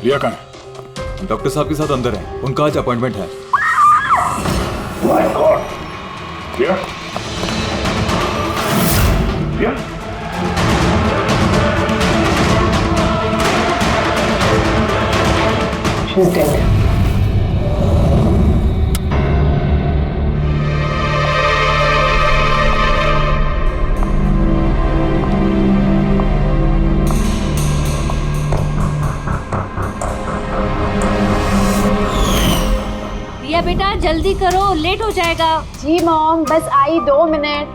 रिया कहाँ है? डॉक्टर साहब के साथ अंदर है, उनका आज अपॉइंटमेंट है। My God, Riya, Riya, she's dead. Riya बेटा जल्दी करो, लेट हो जाएगा। जी मॉम, बस आई 2 मिनट।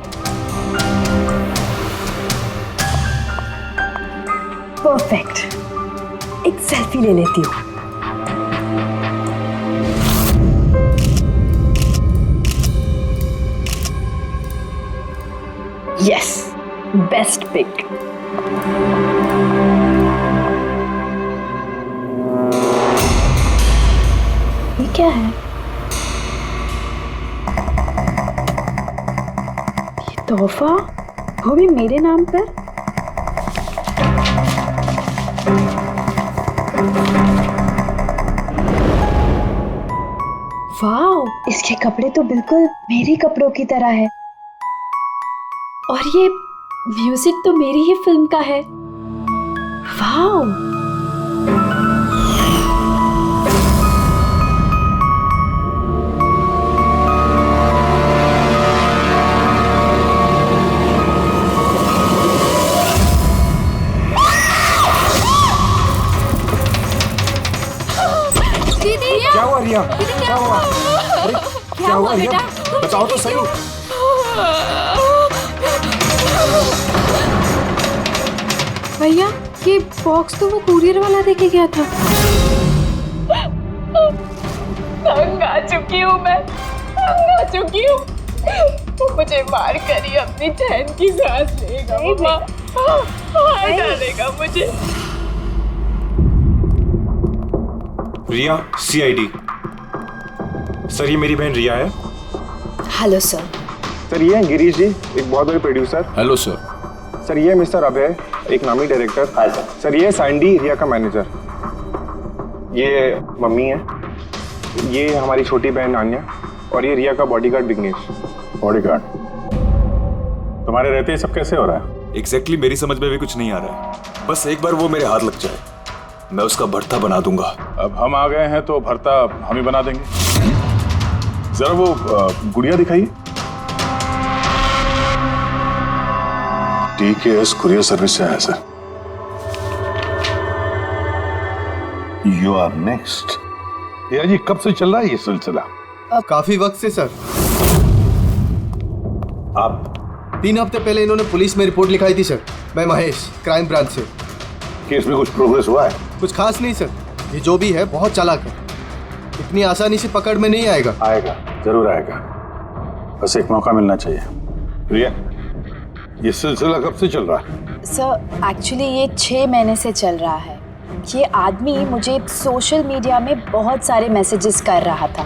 परफेक्ट, एक सेल्फी ले लेती हूँ। Yes, best pic. ये क्या है? ये तोहफा, वो भी मेरे नाम पर। वाओ, इसके कपड़े तो बिल्कुल मेरे कपड़ों की तरह है। और ये म्यूजिक तो मेरी ही फिल्म का है। वाओ, दीदी क्या हुआ रिया? क्या हुआ? अरे क्या हुआ रिया? बेटा? बताओ तो सही। भैया ये बॉक्स तो वो कुरियर वाला देके गया था। तंग आ चुकी हूँ मैं, तंग आ चुकी हूँ। वो मुझे मार कर ही अपनी चैन की सांस लेगा, मम्मा मार डालेगा मुझे। रिया, CID। सर ये मेरी बहन रिया है। Hello sir. सर ये हैं गिरीश जी, एक बहुत बड़े प्रोड्यूसर। Hello sir. सर ये है मिस्टर अभय, एक नामी डायरेक्टर। Hi sir. सर ये है सैंडी, रिया का मैनेजर। ये मम्मी है, ये हमारी छोटी बहन आन्या, और ये रिया का बॉडीगार्ड विघ्नेश। बॉडीगार्ड, तुम्हारे रहते ही सब कैसे हो रहा है? एग्जैक्टली मेरी समझ में भी कुछ नहीं आ रहा है। बस एक बार वो मेरे हाथ लग जाए, मैं उसका भर्ता बना दूंगा। अब हम आ गए हैं तो भरता हम ही बना देंगे। जरा वो गुड़िया दिखाइए। TKS कुरियर सर्विस से आया सर। You are next. या जी कब से चल रहा है ये सिलसिला? काफी वक्त से सर। आप 3 हफ्ते पहले इन्होंने पुलिस में रिपोर्ट लिखाई थी सर। मैं महेश, क्राइम ब्रांच से। केस में कुछ प्रोग्रेस हुआ है? कुछ खास नहीं सर, ये जो भी है बहुत चालाक है, इतनी आसानी से पकड़ में नहीं आएगा। आएगा, जरूर आएगा, बस एक मौका मिलना चाहिए। रिया, ये सिलसिला कब से चल रहा है? सर एक्चुअली ये 6 महीने से चल रहा है। ये आदमी मुझे सोशल मीडिया में बहुत सारे मैसेजेस कर रहा था,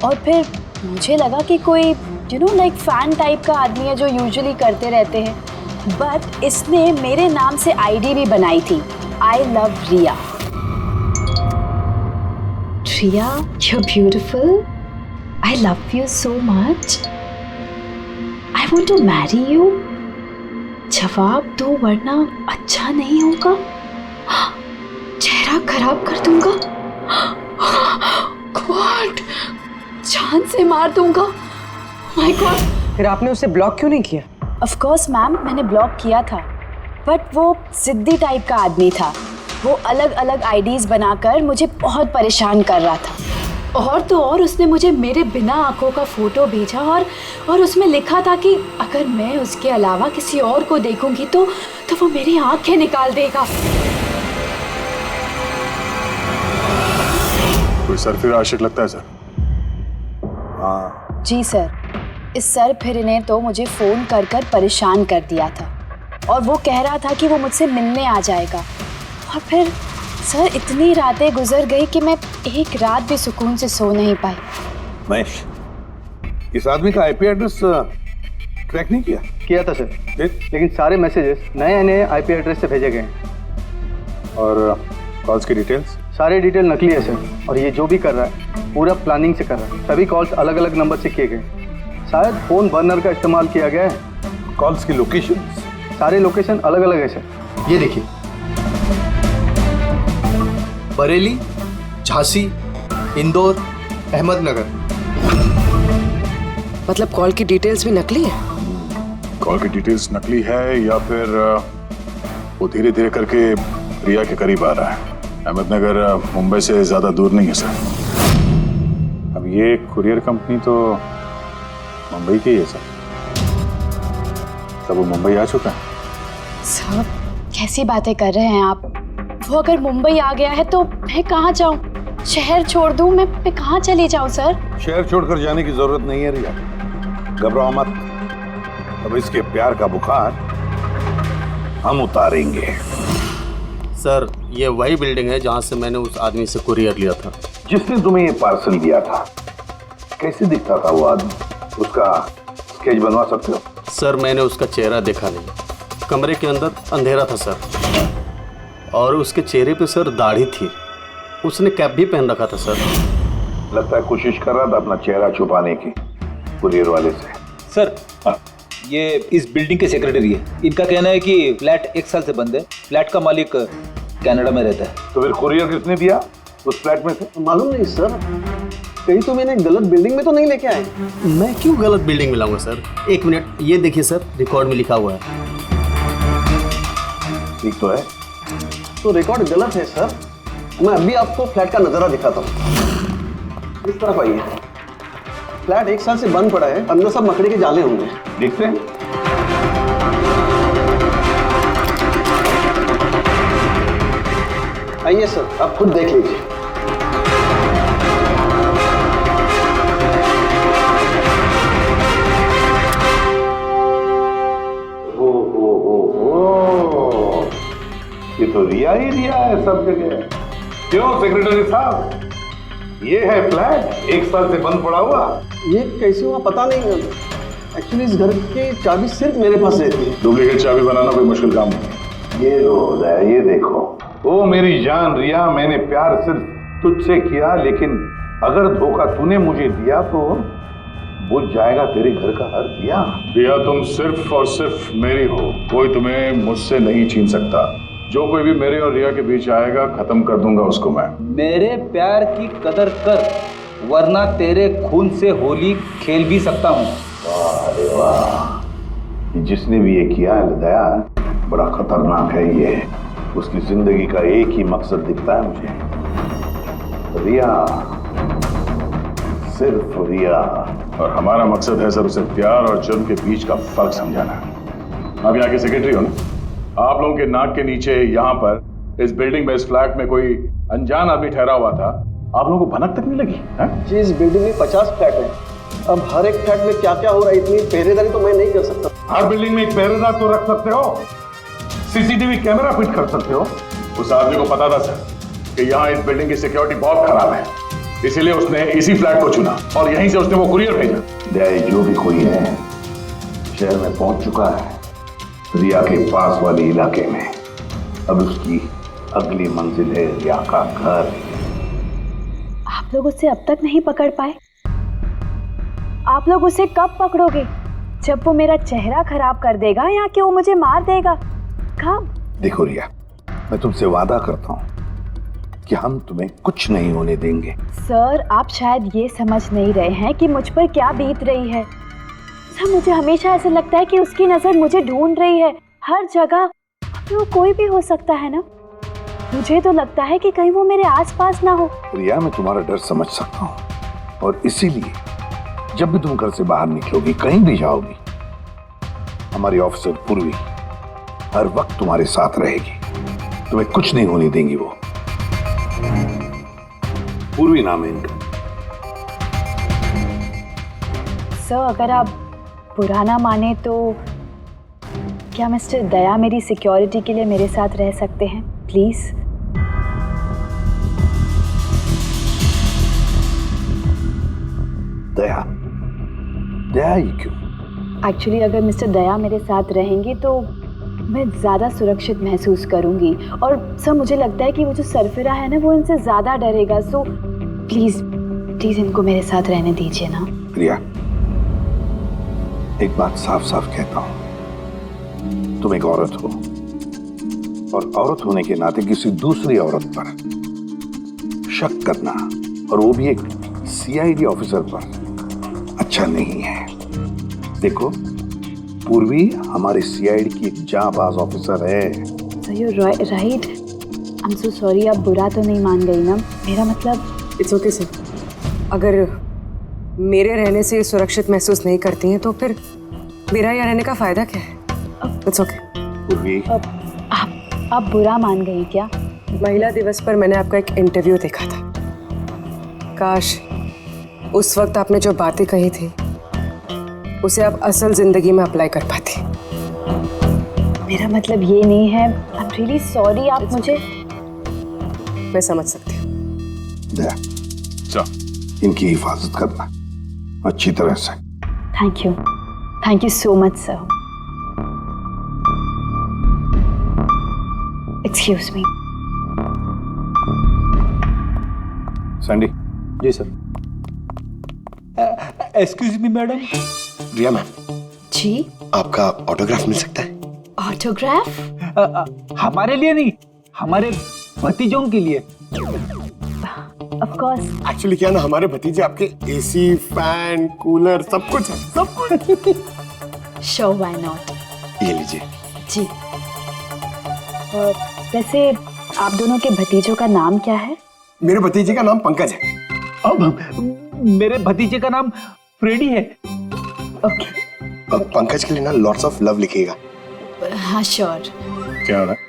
और फिर मुझे लगा कि कोई लाइक फैन टाइप का आदमी है जो यूजुअली करते रहते हैं, बट इसने मेरे नाम से ID भी बनाई थी, I love Riya. Riya, you're beautiful. I love you so much. I want to marry you. जवाब दो वरना अच्छा नहीं होगा, चेहरा खराब कर दूंगा, गॉड जान से मार दूंगा। My God. फिर आपने उसे ब्लॉक क्यों नहीं किया? ऑफ कोर्स मैम, मैंने ब्लॉक किया था, बट वो जिद्दी टाइप का आदमी था। वो अलग अलग IDs बनाकर मुझे बहुत परेशान कर रहा था, और तो और उसने मुझे मेरे बिना आंखों का फोटो भेजा, और उसमें लिखा था कि अगर मैं उसके अलावा किसी और को देखूंगी तो वो मेरी आंखें निकाल देगा। कोई सरफिर आशिक लगता है सर। हाँ। जी सर, इस सर फिर ने तो मुझे फ़ोन कर परेशान कर दिया था, और वो कह रहा था कि वो मुझसे मिलने आ जाएगा। और फिर सर इतनी रातें गुजर गई कि मैं एक रात भी सुकून से सो नहीं पाई। महेश, इस आदमी का IP एड्रेस ट्रैक नहीं किया? किया था सर, लेकिन सारे मैसेजेस नए नए IP एड्रेस से भेजे गए हैं। और कॉल्स की डिटेल्स? सारे डिटेल नकली है सर, और ये जो भी कर रहा है पूरा प्लानिंग से कर रहा है। सभी कॉल्स अलग अलग नंबर से किए गए, शायद फोन बर्नर का इस्तेमाल किया गया है। कॉल्स की लोकेशन? सारे लोकेशन अलग अलग है सर। ये देखिए, बरेली, झांसी, इंदौर, अहमदनगर। मतलब कॉल की डिटेल्स भी नकली है? कॉल की डिटेल्स नकली है या फिर वो धीरे धीरे करके रिया के करीब आ रहा है। अहमदनगर मुंबई से ज्यादा दूर नहीं है सर। अब ये कुरियर कंपनी तो मुंबई की ही है सर। तब वो मुंबई आ चुका है। सर कैसी बातें कर रहे हैं आप? वो अगर मुंबई आ गया है तो मैं कहाँ जाऊँ? शहर छोड़ दूँ? मैं कहाँ चली जाऊँ सर? शहर छोड़कर जाने की जरूरत नहीं है रिया, घबराओ मत। अब इसके प्यार का बुखार हम उतारेंगे। सर ये वही बिल्डिंग है जहाँ से मैंने उस आदमी से कुरियर लिया था। जिसने तुम्हें ये पार्सल दिया था, कैसे दिखता था वो आदमी? उसका स्केच बनवा सकते हो? सर मैंने उसका चेहरा देखा नहीं, कमरे के अंदर अंधेरा था सर, और उसके चेहरे पे सर दाढ़ी थी, उसने कैप भी पहन रखा था सर। लगता है कोशिश कर रहा था अपना चेहरा छुपाने की कुरियर वाले से। सर ये इस बिल्डिंग के सेक्रेटरी है। इनका कहना है कि फ्लैट 1 साल से बंद है। फ्लैट का मालिक कनाडा में रहता है। तो फिर कुरियर किसने दिया उस फ्लैट में से? मालूम नहीं सर, कहीं तो मैंने गलत बिल्डिंग में तो नहीं लेके आए। मैं क्यों गलत बिल्डिंग में लाऊंगा सर? 1 मिनट, ये देखिए सर, रिकॉर्ड में लिखा हुआ है। ठीक तो है? तो रिकॉर्ड गलत है सर। मैं अभी आपको फ्लैट का नजारा दिखाता हूँ। इस तरफ आइए। फ्लैट 1 साल से बंद पड़ा है, अंदर सब मकड़ी के जाले होंगे। देखते हैं। आइए सर, आप खुद देख लीजिए। ये तो रिया ही रिया है सब जगह। क्यों सेक्रेटरी साहब, ये है फ्लैट 1 साल से बंद पड़ा हुआ। ये कैसे हुआ पता नहीं। एक्चुअली इस घर की चाबी सिर्फ मेरे पास रहती है। डुप्लीकेट चाबी बनाना कोई मुश्किल काम नहीं। ये रोज है, ये देखो। ओ मेरी जान रिया, मैंने प्यार सिर्फ तुझसे किया, लेकिन अगर धोखा तूने मुझे दिया तो बुझ जाएगा तेरे घर का हर दिया। रिया तुम सिर्फ और सिर्फ मेरी हो, कोई तुम्हें मुझसे नहीं छीन सकता। जो कोई भी मेरे और रिया के बीच आएगा खत्म कर दूंगा उसको मैं। मेरे प्यार की कदर कर, वरना तेरे खून से होली खेल भी सकता हूँ। वाह रे वाह, जिसने भी ये किया है दया, बड़ा खतरनाक है ये। उसकी जिंदगी का एक ही मकसद दिखता है मुझे, रिया, सिर्फ रिया। और हमारा मकसद है सर उसे प्यार और जुर्म के बीच का फर्क समझाना। आप यहाँ के सेक्रेटरी हो ना? आप लोगों के नाक के नीचे यहाँ पर इस बिल्डिंग में, इस फ्लैट में कोई अनजान आदमी ठहरा हुआ था, आप लोगों को भनक तक नहीं लगी है? जी, इस बिल्डिंग में 50 फ्लैट है। अब हर एक फ्लैट में क्या क्या हो रहा है, इतनी पहरेदारी तो मैं नहीं कर सकता। हर बिल्डिंग में एक पहरेदार तो रख सकते हो, सीसीटीवी कैमरा फिट कर सकते हो। उस आदमी को पता था सर कि यहाँ इस बिल्डिंग की सिक्योरिटी बहुत खराब है, इसीलिए उसने इसी फ्लैट को चुना और यहीं से उसने वो कुरियर भेजा। दया, जो भी कोई है शहर में पहुंच चुका है, रिया के पास वाले इलाके में। अब उसकी अगली मंजिल है रिया का घर। आप लोग उसे अब तक नहीं पकड़ पाए? आप लोग उसे कब पकड़ोगे? जब वो मेरा चेहरा खराब कर देगा या कि वो मुझे मार देगा? कब? देखो रिया, मैं तुमसे वादा करता हूँ कि हम तुम्हें कुछ नहीं होने देंगे। सर आप शायद ये समझ नहीं रहे हैं कि मुझ पर क्या बीत रही है। सर मुझे हमेशा ऐसा लगता है कि उसकी नजर मुझे ढूंढ रही है हर जगह। वो कोई भी हो सकता है ना? मुझे तो लगता है कि कहीं वो मेरे आसपास ना हो। रिया, मैं तुम्हारा डर समझ सकता हूँ, और इसीलिए जब भी तुम घर से बाहर निकलोगी, कहीं भी जाओगी, हमारी ऑफिसर पूर्वी हर वक्त तुम्हारे साथ रहेगी। तुम्हें कुछ नहीं होने देंगी वो। पूर्वी नाम है इनका। सर अगर आप पुराना माने तो क्या मिस्टर दया मेरी सिक्योरिटी के लिए मेरे साथ रह सकते हैं प्लीज? दया? दया ही क्यों? एक्चुअली अगर मिस्टर दया मेरे साथ रहेंगे तो मैं ज़्यादा सुरक्षित महसूस करूंगी। और सर मुझे लगता है कि वो जो सरफिरा है ना वो इनसे ज़्यादा डरेगा। सो प्लीज़ प्लीज़ इनको मेरे साथ रहने दीजिए ना। रिया, एक बात साफ साफ कहता हूं, तुम एक औरत हो और औरत होने के नाते किसी दूसरी औरत पर शक करना, और वो भी एक सीआईडी ऑफिसर पर, अच्छा नहीं है। देखो, पूर्वी हमारे सीआईडी की एक जांबाज ऑफिसर है। So you right. I am so sorry. आप बुरा तो नहीं मान गई ना? मेरा मतलब इट्स ओके सर। अगर मेरे रहने से सुरक्षित महसूस नहीं करती हैं तो फिर मेरा यहाँ रहने का फायदा क्या है? It's okay. पूर्वी, आप बुरा मान गई क्या? महिला दिवस पर मैंने आपका एक इंटरव्यू देखा था। काश उस वक्त आपने जो बातें कही थी उसे आप असल जिंदगी में अप्लाई कर पाती। मेरा मतलब ये नहीं है। आई एम रियली सॉरी। आप मुझे मैं समझ सकती हूँ। दया, इनकी हिफाजत करना अच्छी तरह से। Thank you so much sir. Excuse me. Sandy. जी sir. Excuse me madam. Riya ma'am, जी? आपका ऑटोग्राफ मिल सकता है? ऑटोग्राफ? हमारे लिए नहीं, हमारे भतीजों के लिए। Of course. एक्चुअली क्या ना, हमारे भतीजे आपके एसी, फैन, कूलर सब कुछ है, सब कुछ। Sure, why not. ये लीजिए। जी। वैसे आप दोनों के भतीजों का नाम क्या है? मेरे भतीजे का नाम पंकज है। अब मेरे भतीजे का नाम फ्रेडी है। ओके। अब पंकज के लिए ना लॉट्स ऑफ लव लिखिएगा। हाँ श्योर। क्या हो रहा है?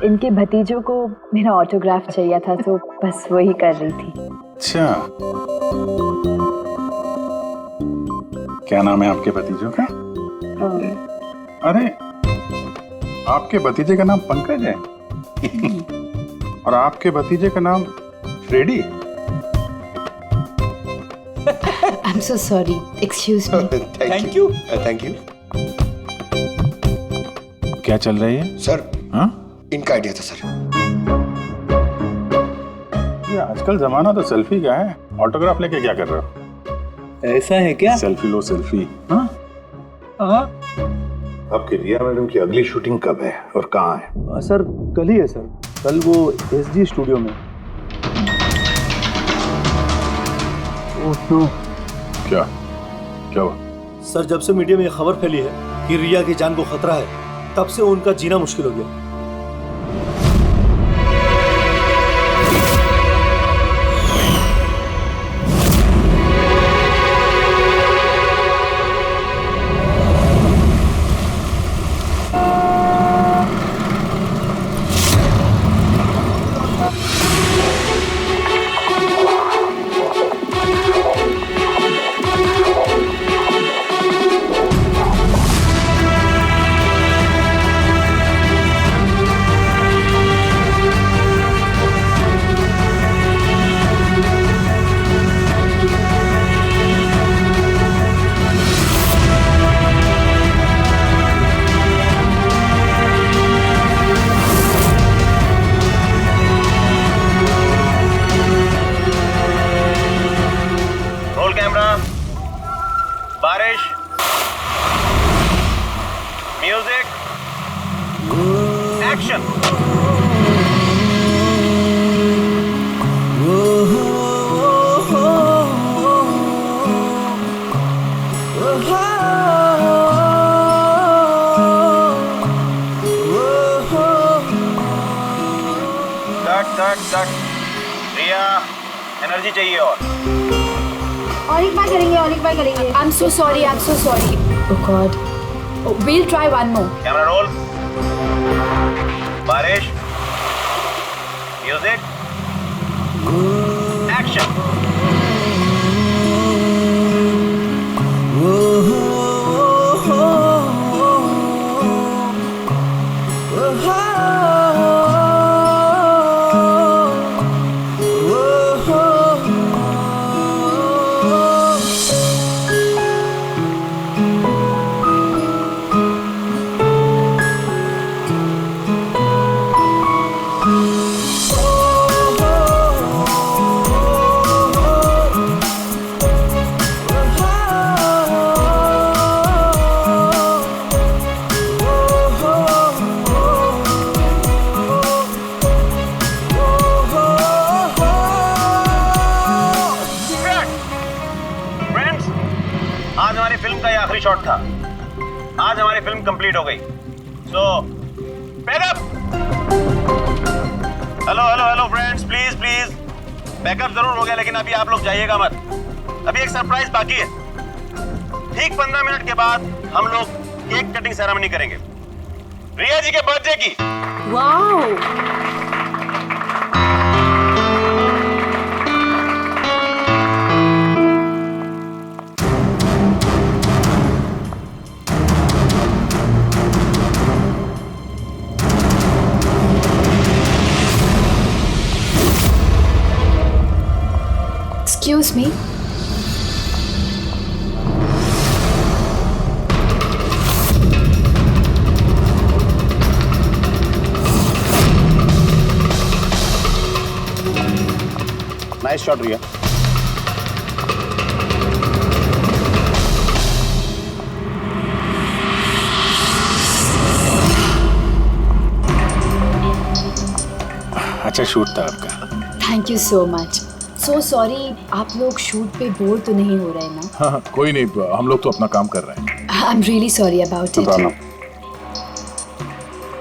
इनके भतीजों को मेरा ऑटोग्राफ चाहिए था तो बस वही कर रही थी। अच्छा, क्या नाम है आपके भतीजों का? अरे, आपके भतीजे का नाम पंकज है और आपके भतीजे का नाम Freddie. I am so sorry, excuse me. Thank you. Thank you. क्या चल रही है सर? हाँ? इनका आइडिया था सर। ये आजकल जमाना तो सेल्फी का है, ऑटोग्राफ लेके क्या कर रहे हो? ऐसा है क्या? सेल्फी लो सेल्फी। हाँ? आपकी रिया मैडम की अगली शूटिंग कब है और कहाँ है? सर कल ही है सर, कल वो एसजी स्टूडियो में। Oh no. क्या हुआ? सर जब से मीडिया में ये खबर फैली है कि रिया की जान को खतरा है, तब से उनका जीना मुश्किल हो गया। बारिश, म्यूजिक, एक्शन। कट। रिया, एनर्जी चाहिए और एक बार करेंगे। I'm so sorry. Oh God. We'll try one more. Camera roll. बारिश, म्यूजिक, एक्शन। आज हमारी फिल्म कंप्लीट हो गई। So backup. Hello hello hello friends, please please backup जरूर हो गया, लेकिन अभी आप लोग जाइएगा मत। अभी एक सरप्राइज बाकी है। ठीक 15 मिनट के बाद हम लोग केक कटिंग सेरेमनी करेंगे रिया जी के बर्थडे की। वाह, Excuse me. नाइस शॉट रिया। अच्छा शूट था आपका। Thank you so much. So sorry, आप लोग शूट पे बोर तो नहीं हो रहे ना? हाँ कोई नहीं, हम लोग तो अपना काम कर रहे हैं। I am really sorry about it.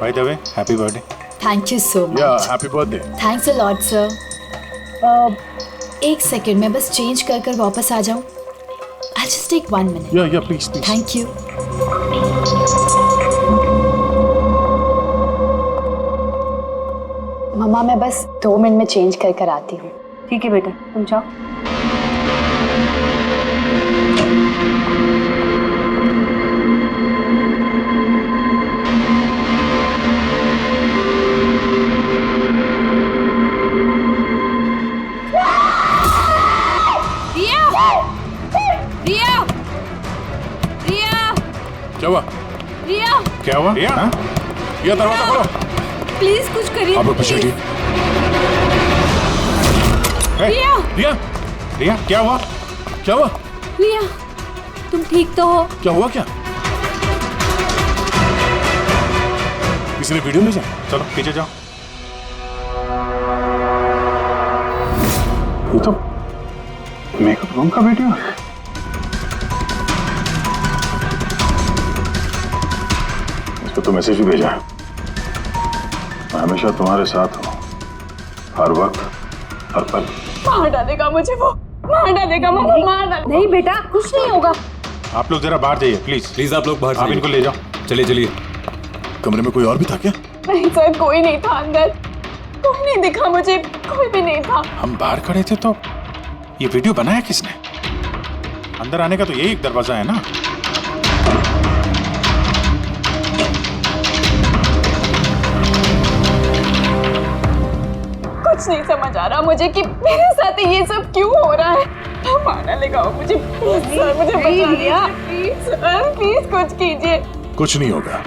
By the way, happy birthday. Thank you so much. Yeah happy birthday. Thanks a lot sir. एक सेकेंड, मैं बस चेंज कर कर वापस आ जाऊँ। I just take 1 minute. Yeah please please. Thank you. मम्मा मैं बस 2 मिनट में चेंज कर कर आती हूँ। ठीक है बेटा, तुम जाओ। रिया, रिया, क्या हुआ? रिया, क्या हुआ? रिया, रिया दरवाजा खोलो। प्लीज कुछ करिए। आप पीछे हटिए। रिया, रिया, रिया क्या हुआ? क्या हुआ? रिया, तुम ठीक तो हो? क्या हुआ? क्या किसी ने वीडियो ले जाए? चलो पीछे जाओ। ये तो मेकअप रूम का वीडियो है। इसको तो मैसेज भी भेजा है, मैं हमेशा तुम्हारे साथ हूँ, हर वक्त हर पल। मार डालेगा मुझे वो, मार डालेगा, मार डालेगा। नहीं बेटा, कुछ नहीं होगा। आप लोग जरा बाहर जाइए प्लीज। प्लीज आप लोग बाहर आप इनको ले जाओ। चलिए चलिए। कमरे में कोई और भी था क्या? नहीं सर, कोई नहीं था अंदर, कोई नहीं दिखा मुझे, कोई भी नहीं था। हम बाहर खड़े थे तो ये वीडियो बनाया किसने? अंदर आने का तो यही एक दरवाजा है ना। कुछ नहीं समझ आ रहा मुझे कि मेरे साथ ये सब क्यों हो रहा है। मार डालेगा वो मुझे। प्लीज सर, मुझे बचा लीजिए प्लीज सर, प्लीज कुछ कीजिए। कुछ नहीं होगा।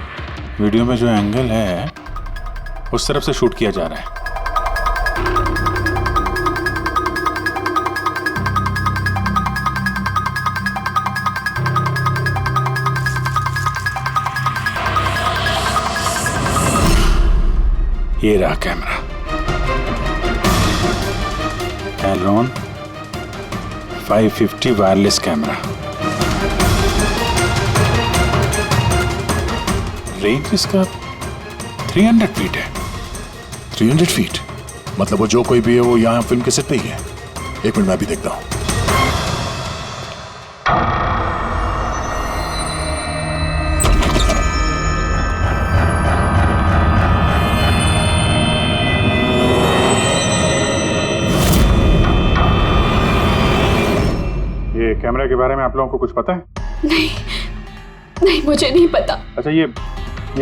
वीडियो में जो एंगल है उस तरफ से शूट किया जा रहा है। ये रहा कैमरा, एलोन 550 वायरलेस कैमरा। रेंज इसका 300 फीट है। 300 फीट मतलब वो जो कोई भी है वो यहाँ फिल्म के सेट पे ही है। एक मिनट मैं भी देखता हूँ। ये कैमरा के बारे में आप लोगों को कुछ पता है? नहीं नहीं, मुझे नहीं पता। अच्छा ये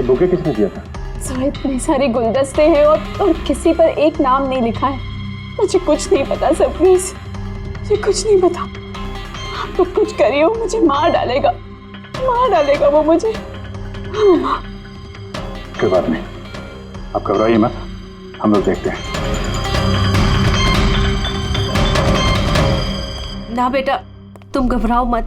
बुके किसने दिया था? सर इतने सारे गुलदस्ते हैं और किसी पर एक नाम नहीं लिखा है। मुझे कुछ नहीं पता सर, प्लीज मुझे कुछ नहीं पता। आप तो कुछ करिए, वो मुझे मार डालेगा वो मुझे। कोई बात नहीं, आप घबराइए मत, हम लोग देखते हैं। ना बेटा, तुम घबराओ मत।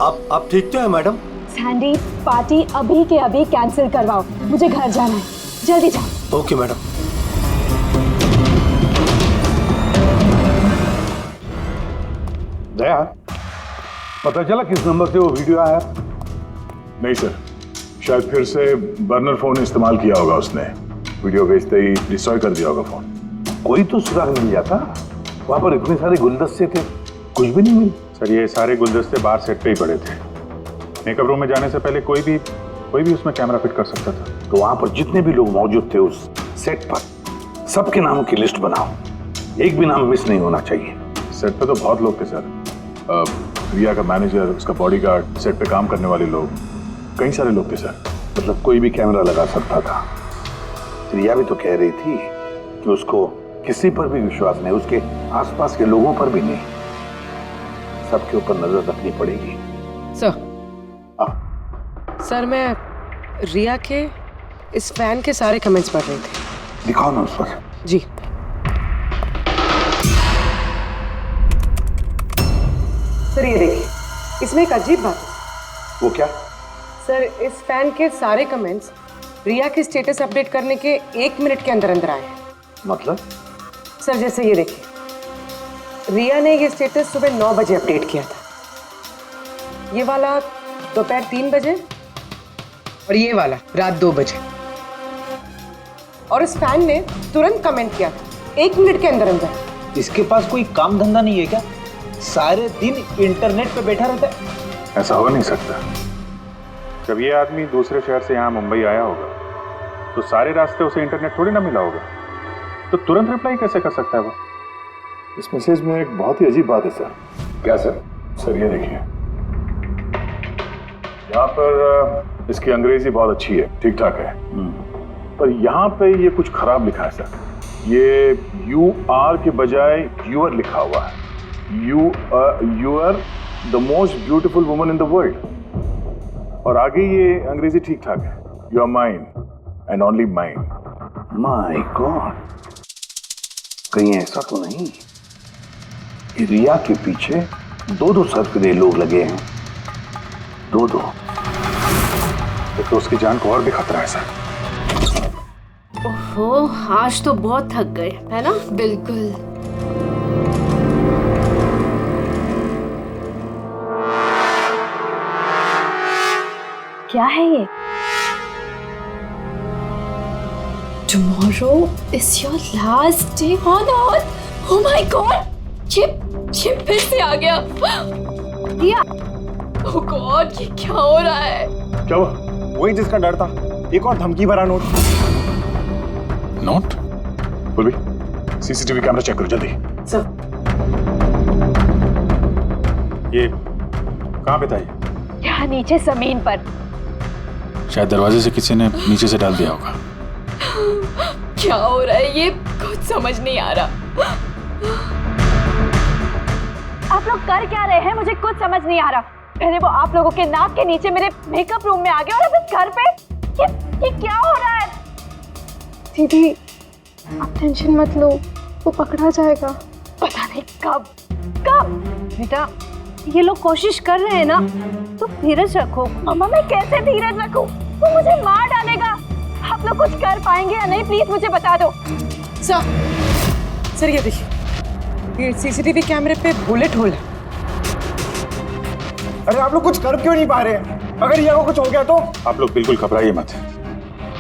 आप ठीक तो है मैडम? सैंडी, पार्टी अभी के अभी कैंसिल करवाओ, मुझे घर जाना है, जल्दी जाओ। Okay madam. दया, पता चला किस नंबर से वो वीडियो आया? नहीं सर, शायद फिर से बर्नर फोन इस्तेमाल किया होगा उसने। वीडियो भेजते ही डिस्ट्रॉय कर दिया होगा फोन। कोई तो सुराग मिल जाता। वहां पर इतने सारे गुलदस्ते थे, कुछ भी नहीं मिले। सर ये सारे गुलदस्ते बाहर सेट पे ही पड़े थे। मेकअप रूम में जाने से पहले कोई भी उसमें कैमरा फिट कर सकता था। तो वहां पर जितने भी लोग मौजूद थे उस सेट पर, सबके नामों की लिस्ट बनाओ, एक भी नाम मिस नहीं होना चाहिए। सेट पे तो बहुत लोग थे सर। रिया का मैनेजर, उसका बॉडीगार्ड, सेट पे काम करने वाले लोग, कई सारे लोग थे सर। मतलब कोई भी कैमरा लगा सकता था। रिया भी तो कह रही थी कि उसको किसी पर भी विश्वास नहीं, उसके आसपास के लोगों पर भी नहीं, सबके ऊपर नजर रखनी पड़ेगी। सर मैं रिया के इस फैन के सारे कमेंट्स पढ़ रही थी। दिखाओ ना उस पर। जी सर ये देखिए, इसमें एक अजीब बात है। वो क्या? सर इस फैन के सारे कमेंट्स रिया के स्टेटस अपडेट करने के 1 मिनट के अंदर अंदर आए हैं। मतलब? सर जैसे ये देखिए, रिया ने ये स्टेटस सुबह 9 बजे अपडेट किया था, ये वाला दोपहर 3 बजे और ये वाला रात 2 बजे। और इस फैन ने तुरंत कमेंट किया था 1 मिनट के अंदर अंदर। इसके पास कोई काम धंधा नहीं है क्या? सारे दिन इंटरनेट पे बैठा रहता है। ऐसा हो नहीं सकता। जब ये आदमी दूसरे शहर से यहाँ मुंबई आया होगा तो सारे रास्ते उसे इंटरनेट थोड़ी ना मिला होगा, तो तुरंत रिप्लाई कैसे कर सकता है वो? इस मैसेज में एक बहुत ही अजीब बात है सर। क्या सर? सर ये देखिए, यहाँ पर इसकी अंग्रेजी बहुत अच्छी है, ठीक ठाक है, पर यहाँ पे ये कुछ खराब लिखा है सर। ये UR के बजाय यूर लिखा हुआ है। You are the most beautiful woman in the world. और आगे ये अंग्रेजी ठीक ठाक है, you are mine and only mine. My God, कहीं ऐसा तो नहीं कि रिया के पीछे 2 सरफिरे लोग लगे हैं? 2। तो उसकी जान को और भी खतरा है सर। ओहो, आज तो बहुत थक गए, है ना? बिल्कुल। क्या है ये? Tomorrow is your last day on earth. Oh my God! Chip फिर से आ गया। रिया, oh God, ये क्या हो रहा है? क्या हुआ? वही जिसका डर था, एक और धमकी भरा नोट। नोट? बोल भी, CCTV कैमरा चेक करो जल्दी। सर ये कहाँ पे था ये? यहाँ नीचे जमीन पर। शायद दरवाजे से किसी ने नीचे से डाल दिया होगा। क्या हो रहा है ये? कुछ समझ नहीं आ रहा। आप लोग कर क्या रहे हैं? मुझे कुछ समझ नहीं आ रहा। पहले वो आप लोगों के नाक के नीचे मेरे मेकअप रूम में आ गया और अब इस घर पे ये क्या हो रहा है? दीदी आप टेंशन मत लो, वो पकड़ा जाएगा। पता नहीं कब। बेटा ये लोग कोशिश कर रहे हैं ना, तो धीरज रखो। मम्मा मैं कैसे धीरज रखूं? वो मुझे मार डालेगा। आप लोग कुछ कर पाएंगे या नहीं? प्लीज मुझे बता दो। सर ये देखिए, ये CCTV कैमरे पे बुलेट होल है। अरे आप लोग कुछ कर क्यों नहीं पा रहे हैं? अगर रिया को कुछ हो गया तो? आप लोग बिल्कुल घबराइए मत।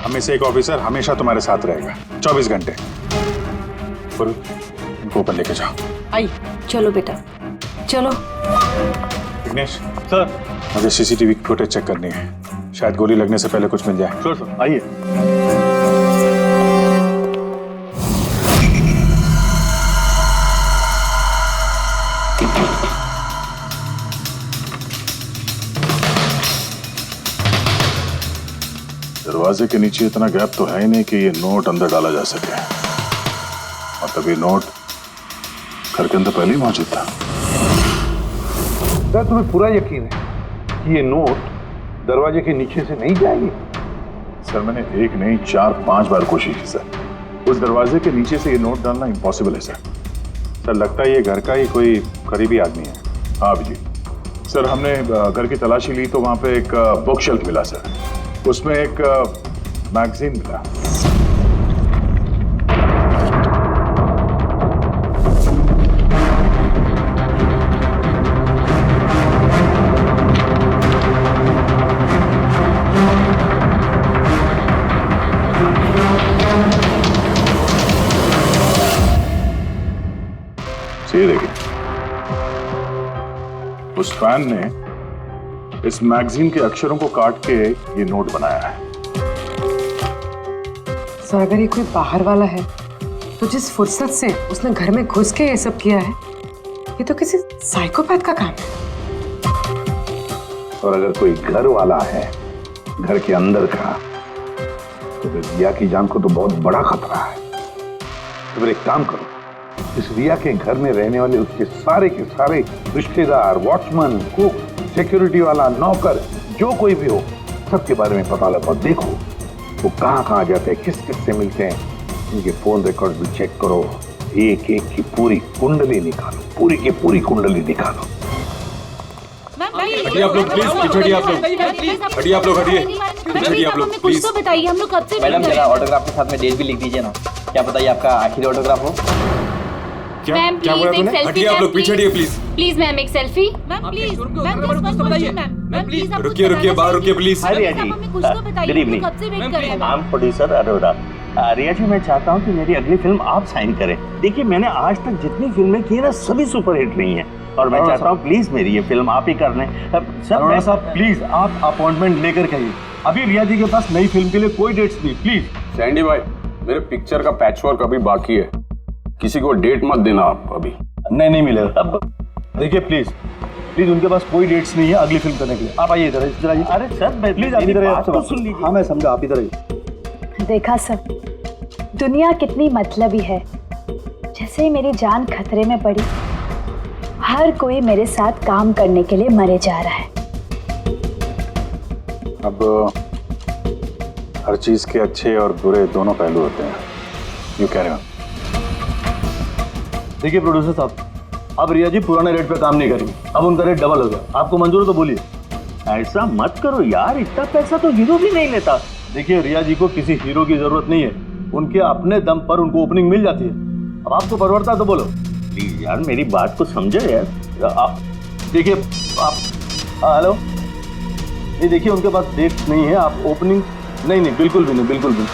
हमें से एक ऑफिसर हमेशा तुम्हारे साथ रहेगा 24 घंटे। इनको ऊपर लेके जाओ। आई चलो बेटा, चलो। विघ्नेश सर, मुझे CCTV फुटेज चेक करनी है, शायद गोली लगने से पहले कुछ मिल जाए। सर आइए। दरवाजे के नीचे इतना गैप तो है ही नहीं कि ये नोट अंदर डाला जा सके। मतलब ये नोट घर के अंदर पहले ही मौजूद था। क्या तुम्हें पूरा यकीन है कि ये नोट दरवाजे के नीचे से नहीं जाएगी? सर मैंने 1 नहीं 4-5 बार कोशिश की सर। उस दरवाजे के नीचे से ये नोट डालना इम्पॉसिबल है सर। सर लगता है ये घर का ही कोई करीबी आदमी है। हाँ जी सर, हमने घर की तलाशी ली तो वहाँ पे एक बुक शेल्फ मिला सर, उसमें एक मैगजीन मिला। फैन ने इस मैगजीन के अक्षरों को काट के ये नोट बनाया है। सर अगर ये कोई बाहर वाला है तो जिस फुर्सत से उसने घर में घुस के ये सब किया है, ये तो किसी साइकोपैथ का काम है। और अगर कोई घर वाला है, घर के अंदर का, तो फिर रिया की जान को तो बहुत बड़ा खतरा है। तो फिर एक काम करो, इस रिया के घर में रहने वाले उसके सारे के सारे रिश्तेदार, वॉचमैन, कुक, सिक्योरिटी वाला, नौकर, जो कोई भी हो, सबके बारे में पता लगाओ। देखो वो कहाँ कहाँ जाते हैं, किस किस से मिलते हैं, इनके फोन रिकॉर्ड भी चेक करो। एक एक की पूरी कुंडली निकालो, पूरी की पूरी कुंडली निकालो। हटिए आप लोग प्लीज, हटिए आप लोग, हटिए आप लोग, हटिए हटिए आप लोग प्लीज। तो बताइए, हम लोग कब से मैडम जरा ऑटोग्राफ के साथ में डेट भी लिख दीजिए ना। क्या बताइए आपका आखिरी ऑटोग्राफ हो? मैम प्लीज एक सेल्फी। हटिए आप लोग, पीछे हटिए प्लीज। प्लीज मैम एक selfie. Ma'am please, ma'am please रुकिए रुकिए, बाहर रुकिए please. Hi Riya ji, good evening. कब से वेट कर रहे हैं। I am producer Arora. Riya ji, मैं चाहता हूँ कि मेरी अगली फिल्म आप साइन करें। देखिए मैंने आज तक जितनी फिल्में की ना, सभी सुपरहिट रही हैं, और मैं चाहता हूँ प्लीज मेरी ये फिल्म आप ही कर लें। अरोड़ा साहब प्लीज आप अपॉइंटमेंट लेकर के आइए। अभी रिया जी के पास नई फिल्म के लिए कोई डेट्स नहीं। प्लीज सैंडी भाई, मेरे पिक्चर का पैचवर्क अभी बाकी है, किसी को डेट मत देना आप अभी। नहीं मिलेगा। अब देखिए प्लीज प्लीज, उनके पास कोई डेट्स नहीं है अगली फिल्म करने के लिए। आप आइए इधर, इधर आइए। अरे सर प्लीज आप इधर आइए, सुन लीजिए। हाँ मैं समझा, आप इधर आइए। देखा सब, दुनिया कितनी मतलबी है। जैसे ही मेरी जान खतरे में पड़ी, हर कोई मेरे साथ काम करने के लिए मरे जा रहा है। अब हर चीज के अच्छे और बुरे दोनों पहलू होते हैं। यू कह रहे हो? देखिए प्रोड्यूसर साहब, अब रिया जी पुराने रेट पे काम नहीं करेंगे, अब उनका रेट डबल हो गया। आपको मंजूर है तो बोलिए। ऐसा मत करो यार, इतना पैसा तो हीरो भी नहीं लेता। देखिए रिया जी को किसी हीरो की जरूरत नहीं है, उनके अपने दम पर उनको ओपनिंग मिल जाती है। अब आपको परवड़ता है तो बोलो। प्लीज यार मेरी बात को समझो यार। आप देखिए, आप हेलो, ये देखिए उनके पास डेट नहीं है। आप ओपनिंग नहीं, बिल्कुल भी नहीं, बिल्कुल भी।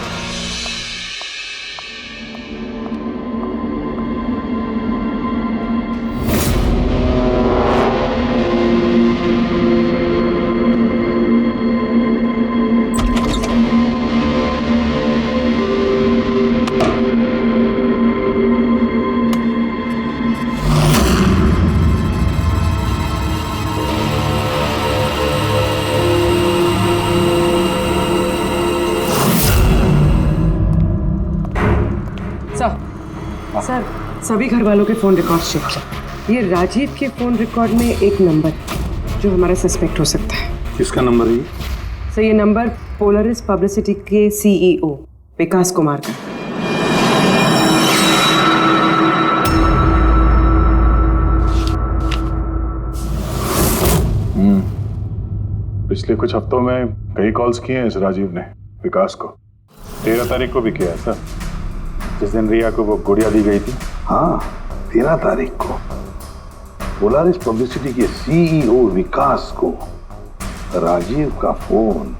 सर सभी घर वालों के फोन रिकॉर्ड चेक किया। ये राजीव के फोन रिकॉर्ड में एक नंबर है जो हमारा सस्पेक्ट हो सकता है। किसका नंबर है ये? सर ये नंबर पोलरिस पब्लिसिटी के सीईओ विकास कुमार का। पिछले कुछ हफ्तों में कई कॉल्स किए हैं इस राजीव ने विकास को। 13 तारीख को भी किया है सर, जिस दिन रिया को वो गुड़िया दी गई थी। हाँ 13 तारीख को पोलारिस पब्लिसिटी के सीईओ विकास को राजीव का फोन।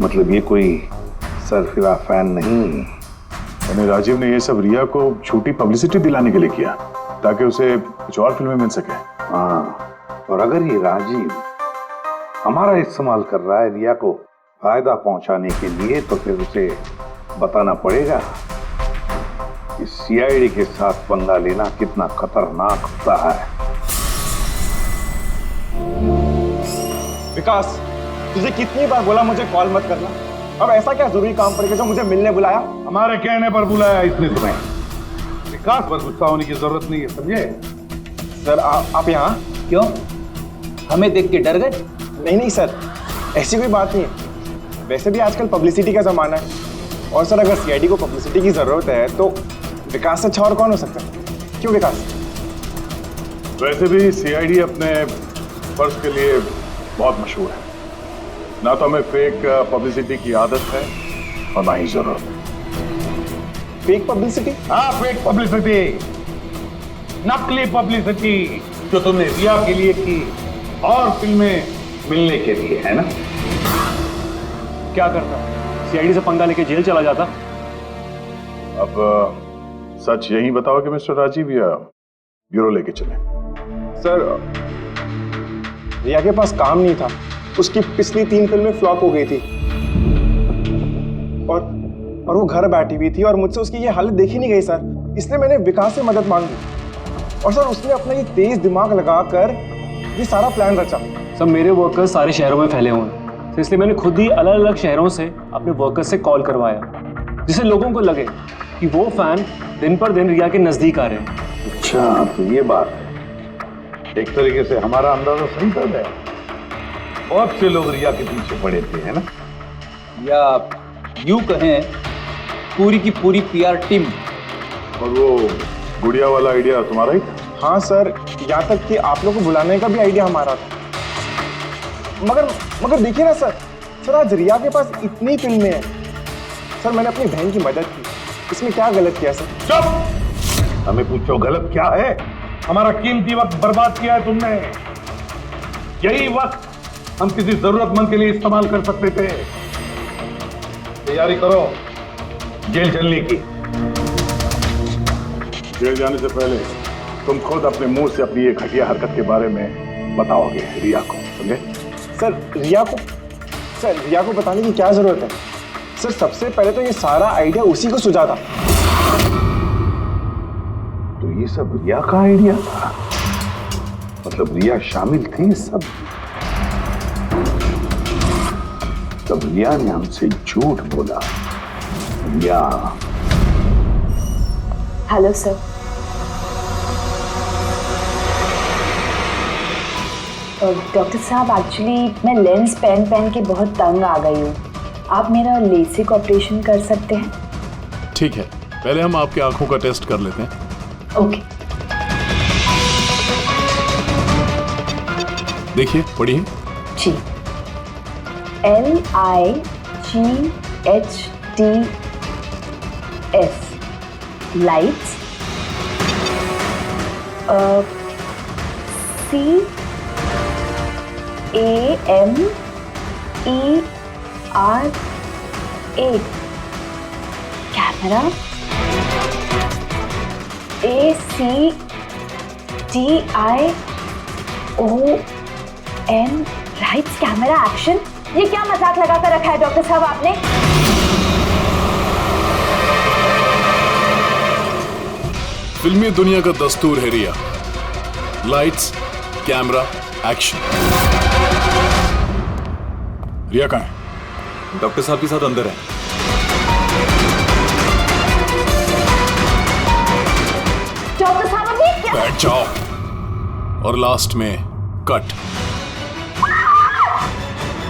मतलब ये कोई सरफिरा फैन नहीं। यानी राजीव ने ये सब रिया को झूठी पब्लिसिटी दिलाने के लिए किया ताकि उसे कुछ और फिल्में मिल सके। हाँ, और अगर ये राजीव हमारा इस्तेमाल कर रहा है रिया को फायदा पहुंचाने के लिए, तो फिर उसे बताना पड़ेगा कि सीआईडी के साथ पंगा लेना कितना खतरनाक होता है। विकास, तुझे कितनी बार बोला मुझे कॉल मत करना। अब ऐसा क्या जरूरी काम पड़ गया जो मुझे मिलने बुलाया? हमारे कहने पर बुलाया इसने तुम्हें। विकास पर गुस्सा होने की जरूरत नहीं है, समझे? सर आप यहाँ क्यों? हमें देख के डर गए? नहीं सर, ऐसी कोई बात नहीं है। वैसे भी आजकल पब्लिसिटी का जमाना है, और सर अगर सीआईडी को पब्लिसिटी की जरूरत है तो विकास से अच्छा और कौन हो सकता है? क्यों विकास? वैसे भी सीआईडी अपने फर्ज के लिए बहुत मशहूर है। ना तो हमें फेक पब्लिसिटी की आदत है और ना ही जरूरत। Fake publicity? हाँ फेक पब्लिसिटी, नकली पब्लिसिटी जो तुमने रिया के लिए की और फिल्में मिलने के लिए, है ना? क्या करता? सीआईडी से पंगा लेके जेल चला जाता। अब सच यही बताओ कि मिस्टर राजीव या ब्यूरो लेके चले। सर रिया के पास काम नहीं था, उसकी पिछली 3 फिल्में फ्लॉप हो गई थी और वो घर बैठी हुई थी और मुझसे उसकी ये हालत देखी नहीं गई सर, इसलिए मैंने विकास से मदद मांगी और सर उसने अपना ये तेज दिमाग लगाकर ये सारा प्लान रचा। सर मेरे वर्कर्स सारे शहरों में फैले हुए हैं, तो इसलिए मैंने खुद ही अलग अलग शहरों से अपने वर्कर्स से कॉल करवाया, जिससे लोगों को लगे कि वो फैन दिन पर दिन रिया के नजदीक आ रहे हैं। अच्छा, तो ये बात है। एक तरीके से हमारा अंदाजा सही था गया। बहुत से लोग रिया के पीछे पड़े थे, है ना? या यूं कहें पूरी की पूरी पीआर टीम। और वो गुड़िया वाला आइडिया तुम्हारा ही था? हाँ सर, यहाँ तक कि आप लोगों को बुलाने का भी आइडिया हमारा था। मगर देखिए ना सर आज रिया के पास इतनी फिल्में हैं। सर मैंने अपनी बहन की मदद की, इसमें क्या गलत किया सर? चुप! हमें पूछो गलत क्या है? हमारा कीमती वक्त बर्बाद किया है तुमने। यही वक्त हम किसी जरूरतमंद के लिए इस्तेमाल कर सकते थे। तैयारी करो जेल चलने की। जेल जाने से पहले तुम खुद अपने मुंह से अपनी ये घटिया हरकत के बारे में बताओगे रिया को, समझे? सर रिया को बताने की क्या जरूरत है सर? सबसे पहले तो ये सारा आइडिया उसी को सुझा था। तो ये सब रिया का आइडिया था? मतलब रिया शामिल थी सब? तब रिया ने हमसे झूठ बोला। रिया। Hello sir. डॉक्टर साहब, एक्चुअली मैं लेंस पहन के बहुत तंग आ गई हूँ। आप मेरा लेसिक ऑपरेशन कर सकते हैं? ठीक है, पहले हम आपकी आंखों का टेस्ट कर लेते हैं। ओके। देखिए, पढ़िए। जी। LIGHTS lights. CAMERA camera. ACTION lights camera action. ये क्या मजाक लगा कर रखा है डॉक्टर साहब आपने? फिल्मी दुनिया का दस्तूर है रिया, लाइट्स कैमरा एक्शन। रिया कहाँ है? डॉक्टर साहब के साथ अंदर है। डॉक्टर साहब अभी क्या? बैठ जाओ। और लास्ट में cut.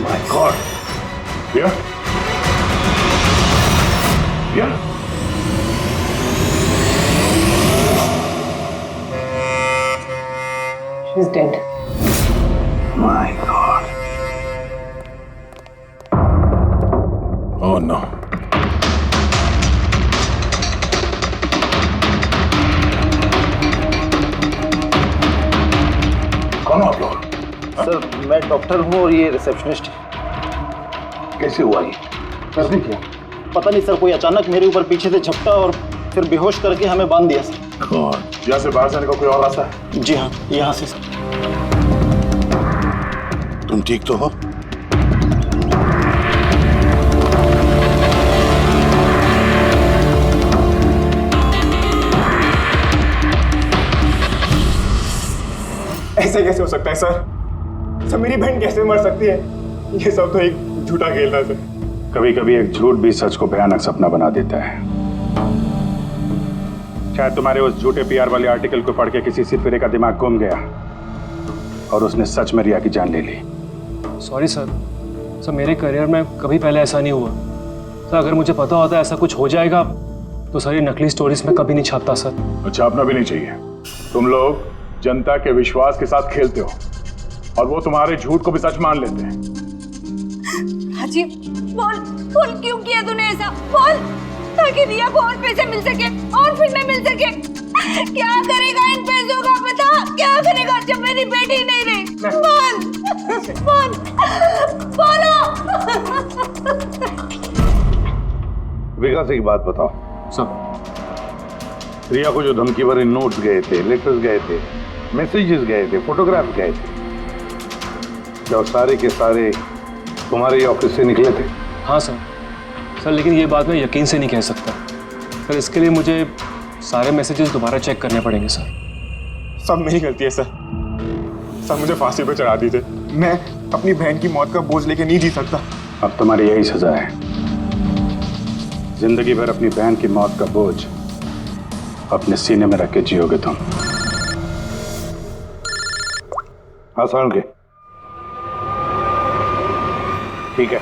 My God. Riya? Riya? She's dead. My God. Oh no. कौन हो आप लोग? सर मैं डॉक्टर हूँ और ये रिसेप्शनिस्ट है। कैसे हुआ ये? किसने किया? पता नहीं सर, कोई अचानक मेरे ऊपर पीछे से झपटा और फिर बेहोश करके हमें बांध दिया सर। यहाँ से बाहर जाने का कोई और रास्ता है? जी हाँ, यहाँ से सर। तुम ठीक तो हो? ऐसे कैसे हो सकता है सर? मेरी बहन कैसे मर सकती है? ये सब तो एक झूठा खेल था सर। कभी कभी एक झूठ भी सच को भयानक सपना बना देता है। शायद तुम्हारे उस झूठे पीआर वाले आर्टिकल को पढ़ के किसी सिरफिरे का दिमाग घूम गया और उसने सच में रिया की जान ले ली। सॉरी सर, मेरे करियर में कभी पहले ऐसा नहीं हुआ सर। अगर मुझे पता होता ऐसा कुछ हो जाएगा तो सर ये नकली स्टोरीज में कभी नहीं छापता सर। छापना भी नहीं चाहिए। तुम लोग जनता के विश्वास के साथ खेलते हो और वो तुम्हारे झूठ को भी सच मान लेते हैं। राजीव, बोल क्यों किया तूने ऐसा? बोल, ताकि रिया को और पैसे मिल सके और फिल्में मिल सके। क्या करेगा इन पैसों का? बता, क्या करेगा जब मेरी बेटी नहीं रही? बोलो। विकास एक बात बताओ सर। रिया को जो धमकी भरे नोट्स गए थे, लेटर्स गए थे, मैसेजेस गए थे, फोटोग्राफ गए थे, क्या सारे के सारे तुम्हारे ही ऑफिस से निकले थे? हाँ सर। सर लेकिन ये बात मैं यकीन से नहीं कह सकता सर, इसके लिए मुझे सारे मैसेजेस दोबारा चेक करने पड़ेंगे सर। सब मेरी गलती है सर। सब मुझे फांसी पे चढ़ा दीजिए। मैं अपनी बहन की मौत का बोझ लेके नहीं जी सकता। अब तुम्हारी यही सजा है, जिंदगी भर अपनी बहन की मौत का बोझ अपने सीने में रख के जियोगे तुम। आसान के ठीक है।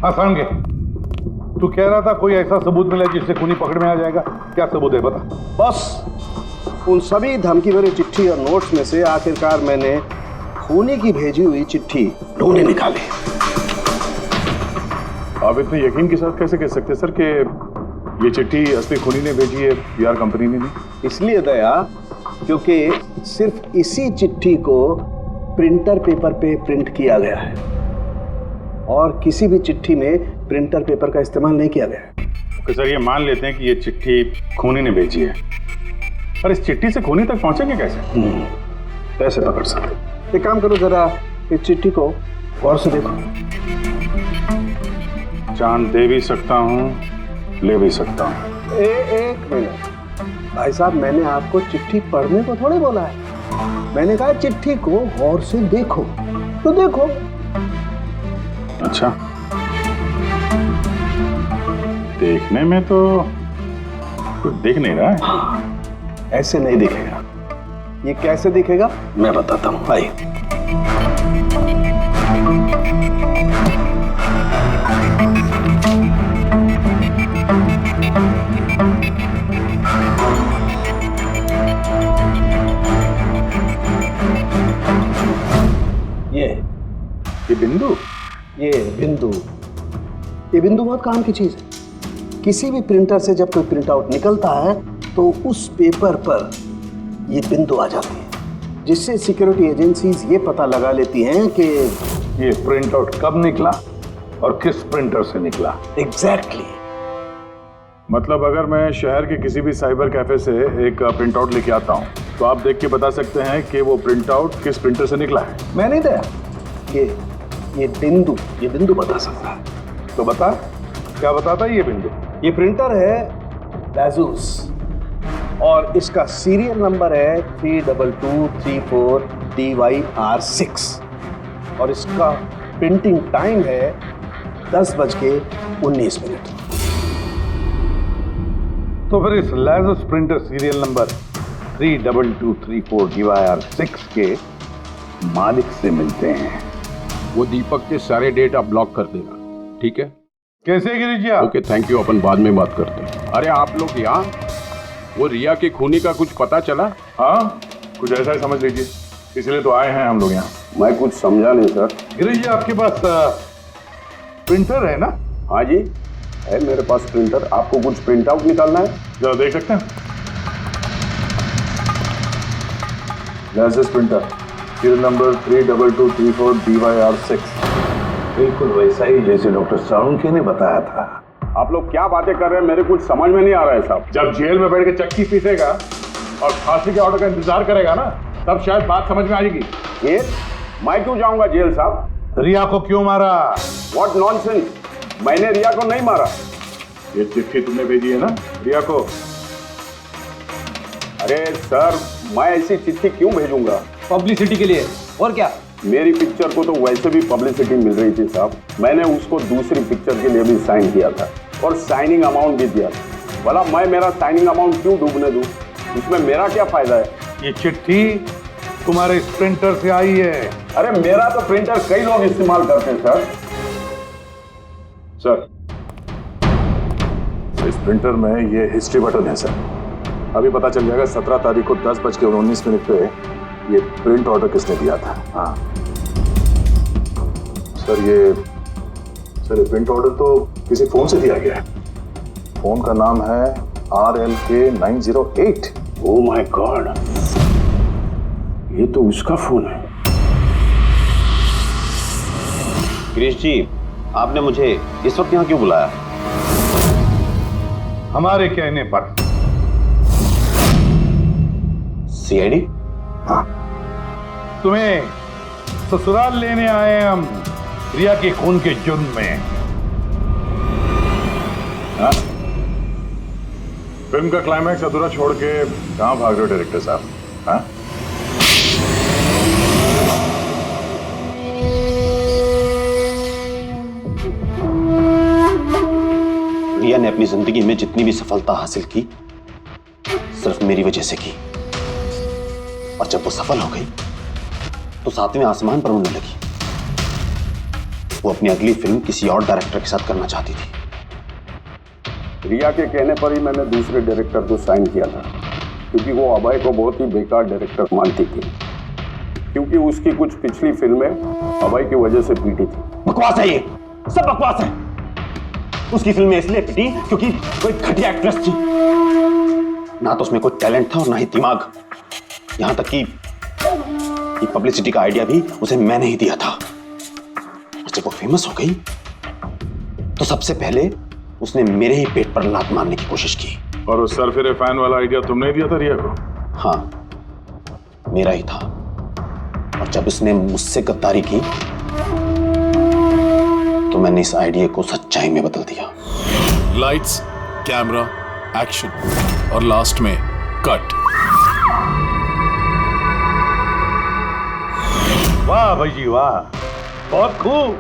आसान के तू कह रहा था कोई ऐसा सबूत मिला जिससे खूनी पकड़ में आ जाएगा, क्या सबूत है बता? बस उन सभी धमकी भरी चिट्ठी और नोट्स में से आखिरकार मैंने खूनी की भेजी हुई चिट्ठी ढूंढी निकाली। आप इतने यकीन के साथ कैसे कह सकते सर कि ये चिट्ठी असली खूनी ने भेजी है, पीआर कंपनी ने नहीं? इसलिए दया, क्योंकि सिर्फ इसी चिट्ठी को प्रिंटर पेपर पे प्रिंट किया गया है और किसी भी चिट्ठी में प्रिंटर पेपर का इस्तेमाल नहीं किया गया है। ओके सर, ये मान लेते हैं कि ये चिट्ठी खूनी ने भेजी है, पर इस चिट्ठी से खूनी तक पहुंचेंगे कैसे? कैसे पकड़ सकते? एक काम करो, जरा इस चिट्ठी को गौर से देखो। जान दे भी सकता हूँ, ले भी सकता हूँ। एक मिनट भाई साहब, मैंने आपको चिट्ठी पढ़ने को थोड़ी बोला है। मैंने कहा चिट्ठी को गौर से देखो, तो देखो। अच्छा, देखने में तो कुछ दिख नहीं रहा है। ऐसे नहीं दिखेगा। ये कैसे दिखेगा मैं बताता हूँ, आइए। ये बिंदु, ये बिंदु बहुत काम की चीज है। किसी भी प्रिंटर से जब कोई प्रिंट आउट निकलता है तो उस पेपर पर ये बिंदु आ जाती है, जिससे सिक्योरिटी एजेंसीज ये पता लगा लेती हैं कि ये प्रिंट आउट कब निकला और किस प्रिंटर से निकला। एग्जैक्टली। मतलब अगर मैं शहर के किसी भी साइबर कैफे से एक प्रिंट आउट लेके आता हूँ तो आप देख के बता सकते हैं कि वो प्रिंट आउट किस प्रिंटर से निकला है? मैं नहीं दया, ये बिंदु बता सकता है। तो बता, क्या बताता है ये बिंदु? ये प्रिंटर है लाजूस और इसका सीरियल नंबर है 32234 DYR6 और इसका प्रिंटिंग टाइम है 10:19। तो फिर इस लाजूस प्रिंटर सीरियल नंबर 32234 DYR6 के मालिक से मिलते हैं। वो दीपक के सारे डेटा ब्लॉक कर देना, ठीक है? कैसे गिरीश जी? ओके, थैंक यू, अपन बाद में बात करते हैं। अरे आप लोग यहाँ, वो रिया के खूनी का कुछ पता चला? हाँ, कुछ ऐसा ही समझ लीजिए, इसलिए तो आए हैं हम लोग यहाँ। मैं कुछ समझा नहीं सर। गिरीश जी, आपके पास प्रिंटर है ना? हाँ जी है मेरे पास प्रिंटर। आपको कुछ प्रिंट आउट निकालना है? जरा देख सकते हैं। लाजूस प्रिंटर सीरियल नंबर 32234 DYR6, बिल्कुल वैसा ही जैसे डॉक्टर साळुंखे ने बताया था। आप लोग क्या बातें कर रहे हैं, मेरे कुछ समझ में नहीं आ रहा है साहब। जब जेल में बैठ के चक्की पीसेगा और फांसी के ऑर्डर का इंतजार करेगा ना, तब शायद बात समझ में आ जाएगी। जेल? मैं क्यों जाऊंगा जेल साहब? रिया को क्यों मारा? व्हाट नॉनसेंस, मैंने रिया को नहीं मारा। ये चिट्ठी तुमने भेजी है ना रिया को? अरे सर, मैं ऐसी चिट्ठी क्यों भेजूंगा? पब्लिसिटी के लिए, और क्या? मेरी पिक्चर को तो वैसे भी पब्लिसिटी मिल रही थी साहब। मैंने उसको दूसरी पिक्चर के लिए भी साइन किया था और साइनिंग अमाउंट भी दिया था। भला मैं मेरा साइनिंग अमाउंट क्यों डूबने दूं? इसमें मेरा क्या फायदा है? ये चिट्ठी तुम्हारे इस प्रिंटर से आई है। अरे मेरा तो प्रिंटर कई लोग इस्तेमाल करते हैं सर। सर, इस प्रिंटर में ये हिस्ट्री बटन है सर। अभी पता चल जाएगा 17 तारीख को 10:19 पे ये प्रिंट ऑर्डर किसने दिया था। हाँ सर, ये प्रिंट ऑर्डर तो किसी फोन से दिया गया है। फोन का नाम है RLK908। ओह माय गॉड, ये तो उसका फोन है। गिरीश जी, आपने मुझे इस वक्त यहाँ क्यों बुलाया? हमारे कहने पर। CID? हाँ, तुम्हें ससुराल लेने आए हैं हम रिया के खून के जुर्म में। हाँ? फिल्म का क्लाइमैक्स अधूरा छोड़ के कहां भाग रहे हो डायरेक्टर साहब? हाँ? रिया ने अपनी जिंदगी में जितनी भी सफलता हासिल की सिर्फ मेरी वजह से की, और जब वो सफल हो गई तो सातवें आसमान पर उड़ने लगी। वो अपनी अगली फिल्म किसी और डायरेक्टर के साथ करना चाहती थी। रिया के कहने पर ही मैंने दूसरे डायरेक्टर को साइन किया था, क्योंकि वो अभय को बहुत ही बेकार डायरेक्टर मानती थी, क्योंकि उसकी कुछ पिछली फिल्में अभय की वजह से पीटी थी। बकवास है, ये सब बकवास है। उसकी फिल्में इसलिए पिटी क्योंकि कोई घटिया एक्ट्रेस थी। ना तो उसमें कोई टैलेंट था और ना ही दिमाग। यहां तक कि पब्लिसिटी का आइडिया भी उसे मैंने ही दिया था। जब वो फेमस हो गई तो सबसे पहले उसने मेरे ही पेट पर लात मारने की कोशिश की। और उस सरफिरे फैन वाला आइडिया तुमने ही दिया था रिया को? हाँ, मेरा ही था। और जब उसने मुझसे गद्दारी की तो मैंने इस आइडिया को सच्चाई में बदल दिया। लाइट्स, कैमरा, एक्शन और लास्ट में कट। वाह अभय जी वाह, बहुत खूब।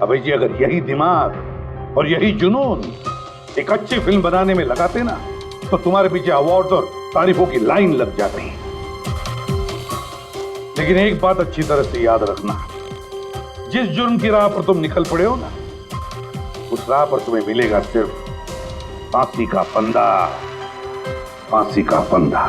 अभय जी, अगर यही दिमाग और यही जुनून एक अच्छी फिल्म बनाने में लगाते ना तो तुम्हारे पीछे अवार्ड और तारीफों की लाइन लग जाती। लेकिन एक बात अच्छी तरह से याद रखना, जिस जुर्म की राह पर तुम निकल पड़े हो ना, उस राह पर तुम्हें मिलेगा सिर्फ फांसी का फंदा, फांसी का फंदा।